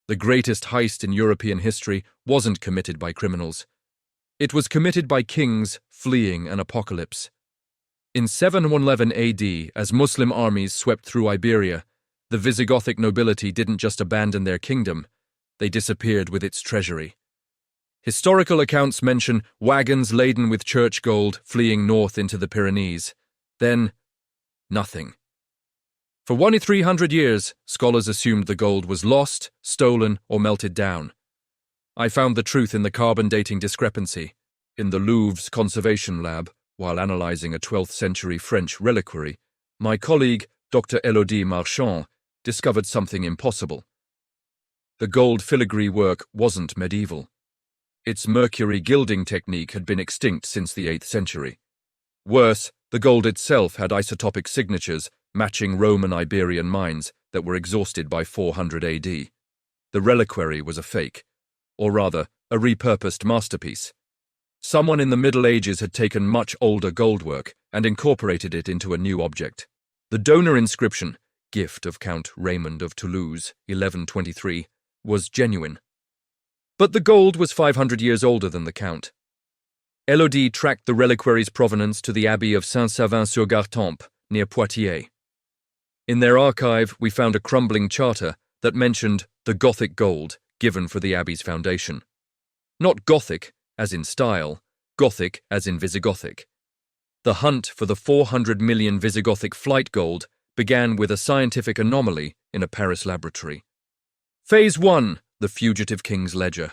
The greatest heist in European history wasn't committed by criminals. It was committed by kings fleeing an apocalypse. In 711 AD, as Muslim armies swept through Iberia, the Visigothic nobility didn't just abandon their kingdom, they disappeared with its treasury. Historical accounts mention wagons laden with church gold fleeing north into the Pyrenees. Then, nothing. For 300 years, scholars assumed the gold was lost, stolen, or melted down. I found the truth in the carbon dating discrepancy. In the Louvre's conservation lab, while analyzing a 12th century French reliquary, my colleague, Dr. Élodie Marchand, discovered something impossible. The gold filigree work wasn't medieval. Its mercury gilding technique had been extinct since the 8th century. Worse, the gold itself had isotopic signatures matching Roman Iberian mines that were exhausted by 400 AD. The reliquary was a fake, or rather, a repurposed masterpiece. Someone in the Middle Ages had taken much older goldwork and incorporated it into a new object. The donor inscription, gift of Count Raymond of Toulouse, 1123, was genuine. But the gold was 500 years older than the Count. Élodie tracked the reliquary's provenance to the Abbey of Saint-Savin-sur-Gartempe, near Poitiers. In their archive, we found a crumbling charter that mentioned the Gothic gold given for the abbey's foundation. Not Gothic, as in style, Gothic as in Visigothic. The hunt for the 400 million Visigothic flight gold began with a scientific anomaly in a Paris laboratory. Phase 1, the Fugitive King's Ledger.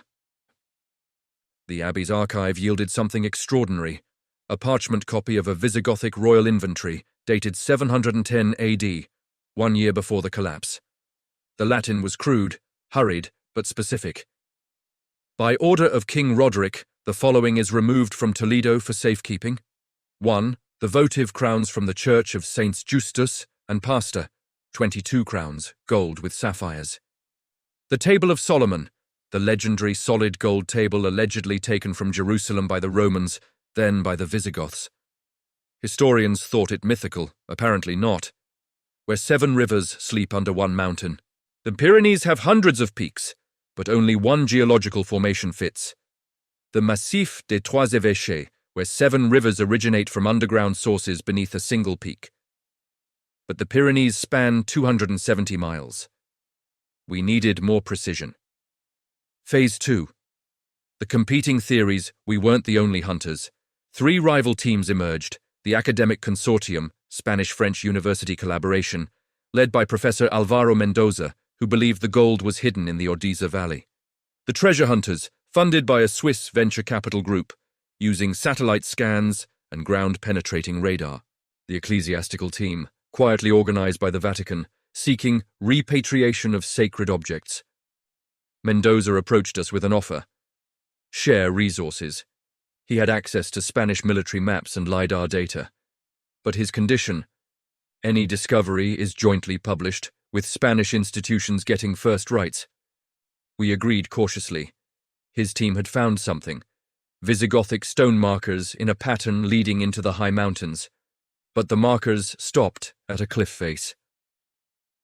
The abbey's archive yielded something extraordinary, a parchment copy of a Visigothic royal inventory dated 710 AD, 1 year before the collapse. The Latin was crude, hurried, but specific. By order of King Roderick, the following is removed from Toledo for safekeeping. 1. The votive crowns from the Church of Saints Justus and Pastor, 22 crowns, gold with sapphires. The Table of Solomon, the legendary solid gold table allegedly taken from Jerusalem by the Romans, then by the Visigoths. Historians thought it mythical, apparently not. Where 7 rivers sleep under one mountain. The Pyrenees have hundreds of peaks, but only one geological formation fits. The Massif des Trois Évêchés, where 7 rivers originate from underground sources beneath a single peak. But the Pyrenees span 270 miles. We needed more precision. Phase 2. The competing theories, we weren't the only hunters. 3 rival teams emerged, the Academic Consortium, Spanish-French university collaboration, led by Professor Alvaro Mendoza, who believed the gold was hidden in the Ordesa Valley. The treasure hunters, funded by a Swiss venture capital group, using satellite scans and ground-penetrating radar. The ecclesiastical team, quietly organized by the Vatican, seeking repatriation of sacred objects. Mendoza approached us with an offer. Share resources. He had access to Spanish military maps and LiDAR data. But his condition: any discovery is jointly published, with Spanish institutions getting first rights. We agreed cautiously. His team had found something: Visigothic stone markers in a pattern leading into the high mountains. But the markers stopped at a cliff face.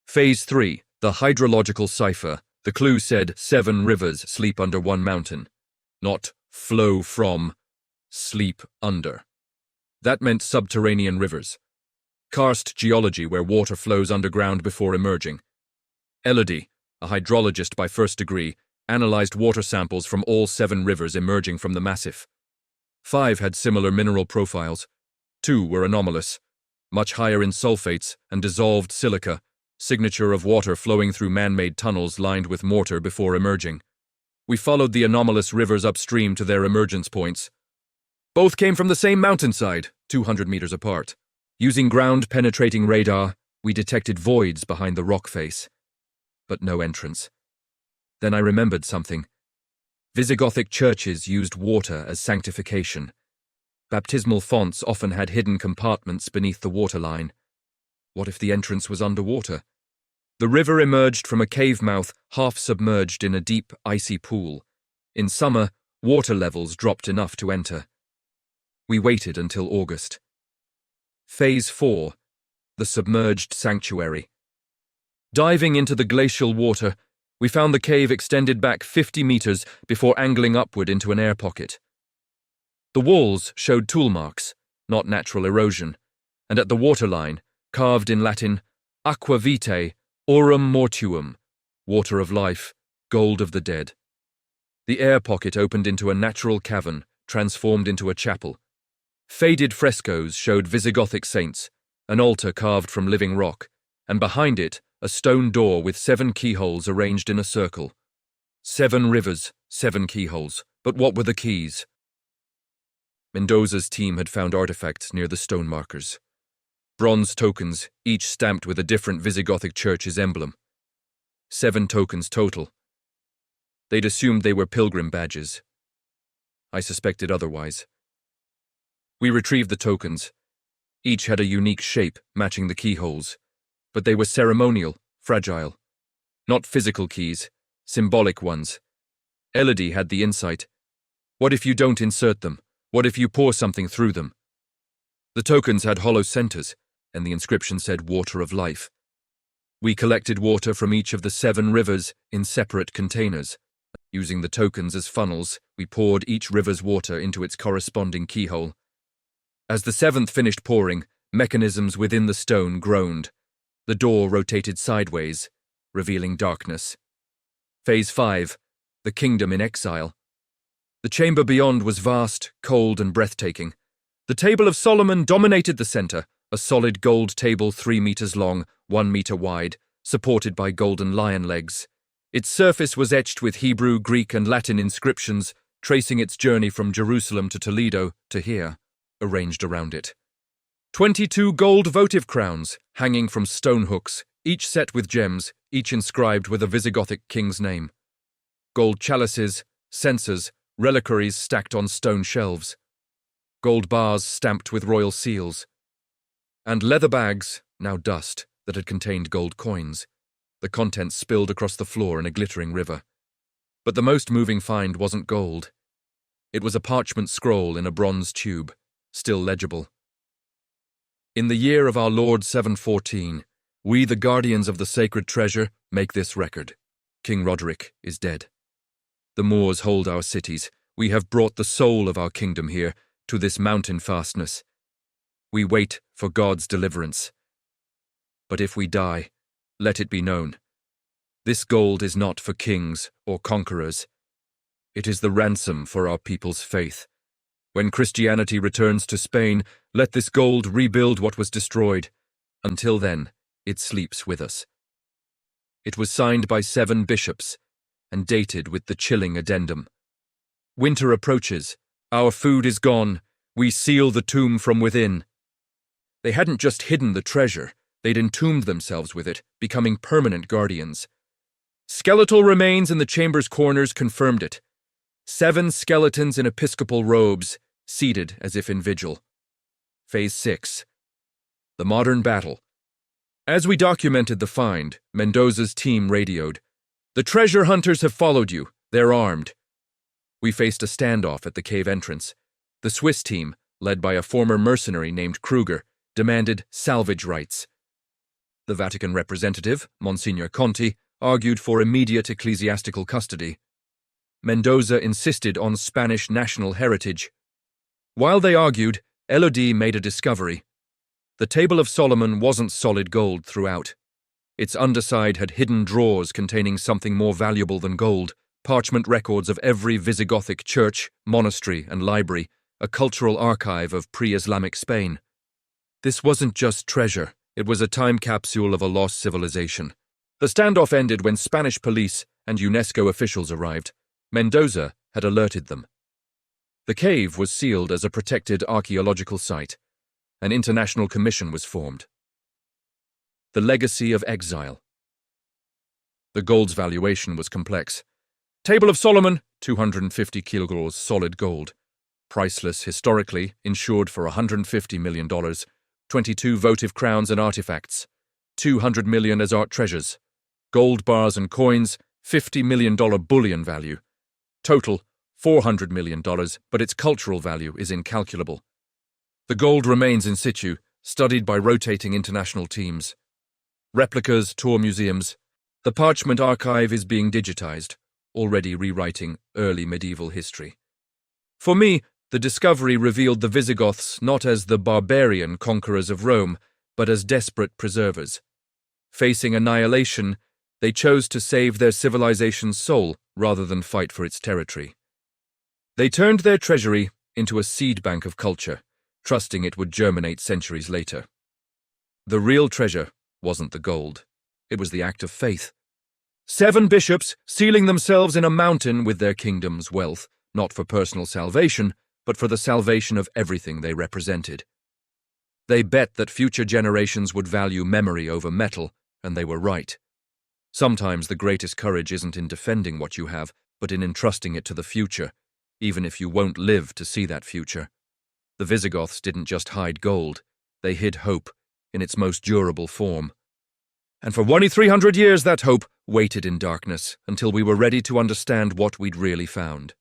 Phase 3, the hydrological cipher. The clue said 7 rivers sleep under one mountain. Not flow from, sleep under. That meant subterranean rivers. Karst geology where water flows underground before emerging. Élodie, a hydrologist by first degree, analyzed water samples from all 7 rivers emerging from the massif. 5 had similar mineral profiles. 2 were anomalous, much higher in sulfates and dissolved silica, signature of water flowing through man-made tunnels lined with mortar before emerging. We followed the anomalous rivers upstream to their emergence points. Both came from the same mountainside, 200 meters apart. Using ground-penetrating radar, we detected voids behind the rock face, but no entrance. Then I remembered something. Visigothic churches used water as sanctification. Baptismal fonts often had hidden compartments beneath the waterline. What if the entrance was underwater? The river emerged from a cave mouth half submerged in a deep, icy pool. In summer, water levels dropped enough to enter. We waited until August. Phase 4, the submerged sanctuary. Diving into the glacial water, We found the cave extended back 50 meters before angling upward into an air pocket. The walls showed tool marks, not natural erosion, and at the waterline, carved in Latin, aqua vitae, aurum mortuum, water of life, gold of the dead. The air pocket opened into a natural cavern, transformed into a chapel. Faded frescoes showed Visigothic saints, an altar carved from living rock, and behind it, a stone door with 7 keyholes arranged in a circle. 7 rivers, 7 keyholes. But what were the keys? Mendoza's team had found artifacts near the stone markers. Bronze tokens, each stamped with a different Visigothic church's emblem. 7 tokens total. They'd assumed they were pilgrim badges. I suspected otherwise. We retrieved the tokens. Each had a unique shape matching the keyholes, but they were ceremonial, fragile. Not physical keys, symbolic ones. Elodie had the insight. What if you don't insert them? What if you pour something through them? The tokens had hollow centers, and the inscription said water of life. We collected water from each of the 7 rivers in separate containers. Using the tokens as funnels, we poured each river's water into its corresponding keyhole. As the 7th finished pouring, mechanisms within the stone groaned. The door rotated sideways, revealing darkness. Phase 5, the kingdom in exile. The chamber beyond was vast, cold, and breathtaking. The Table of Solomon dominated the center, a solid gold table 3 meters long, 1 meter wide, supported by golden lion legs. Its surface was etched with Hebrew, Greek, and Latin inscriptions, tracing its journey from Jerusalem to Toledo to here, arranged around it. 22 gold votive crowns, hanging from stone hooks, each set with gems, each inscribed with a Visigothic king's name. Gold chalices, censers, reliquaries stacked on stone shelves. Gold bars stamped with royal seals. And leather bags, now dust, that had contained gold coins. The contents spilled across the floor in a glittering river. But the most moving find wasn't gold. It was a parchment scroll in a bronze tube, still legible. In the year of our Lord 714, we, the guardians of the sacred treasure, make this record. King Roderick is dead. The Moors hold our cities. We have brought the soul of our kingdom here, to this mountain fastness. We wait for God's deliverance. But if we die, let it be known. This gold is not for kings or conquerors. It is the ransom for our people's faith. When Christianity returns to Spain, let this gold rebuild what was destroyed. Until then, it sleeps with us. It was signed by 7 bishops, and dated with the chilling addendum. Winter approaches. Our food is gone. We seal the tomb from within. They hadn't just hidden the treasure, they'd entombed themselves with it, becoming permanent guardians. Skeletal remains in the chamber's corners confirmed it. 7 skeletons in episcopal robes, seated as if in vigil. Phase 6. The modern battle. As we documented the find, Mendoza's team radioed. The treasure hunters have followed you. They're armed. We faced a standoff at the cave entrance. The Swiss team, led by a former mercenary named Kruger, demanded salvage rights. The Vatican representative, Monsignor Conti, argued for immediate ecclesiastical custody. Mendoza insisted on Spanish national heritage. While they argued, Elodie made a discovery. The Table of Solomon wasn't solid gold throughout. Its underside had hidden drawers containing something more valuable than gold, parchment records of every Visigothic church, monastery, and library, a cultural archive of pre-Islamic Spain. This wasn't just treasure, it was a time capsule of a lost civilization. The standoff ended when Spanish police and UNESCO officials arrived. Mendoza had alerted them. The cave was sealed as a protected archaeological site. An international commission was formed. The legacy of exile. The gold's valuation was complex. Table of Solomon, 250 kilograms solid gold. Priceless historically, insured for $150 million. 22 votive crowns and artifacts. $200 million as art treasures. Gold bars and coins, $50 million bullion value. Total, $400 million, but its cultural value is incalculable. The gold remains in situ, studied by rotating international teams. Replicas tour museums. The parchment archive is being digitized, already rewriting early medieval history. For me, the discovery revealed the Visigoths not as the barbarian conquerors of Rome, but as desperate preservers. Facing annihilation, they chose to save their civilization's soul rather than fight for its territory. They turned their treasury into a seed bank of culture, trusting it would germinate centuries later. The real treasure wasn't the gold. It was the act of faith. 7 bishops sealing themselves in a mountain with their kingdom's wealth, not for personal salvation, but for the salvation of everything they represented. They bet that future generations would value memory over metal, and they were right. Sometimes the greatest courage isn't in defending what you have, but in entrusting it to the future, even if you won't live to see that future. The Visigoths didn't just hide gold, they hid hope in its most durable form. And for 2,300 years that hope waited in darkness until we were ready to understand what we'd really found.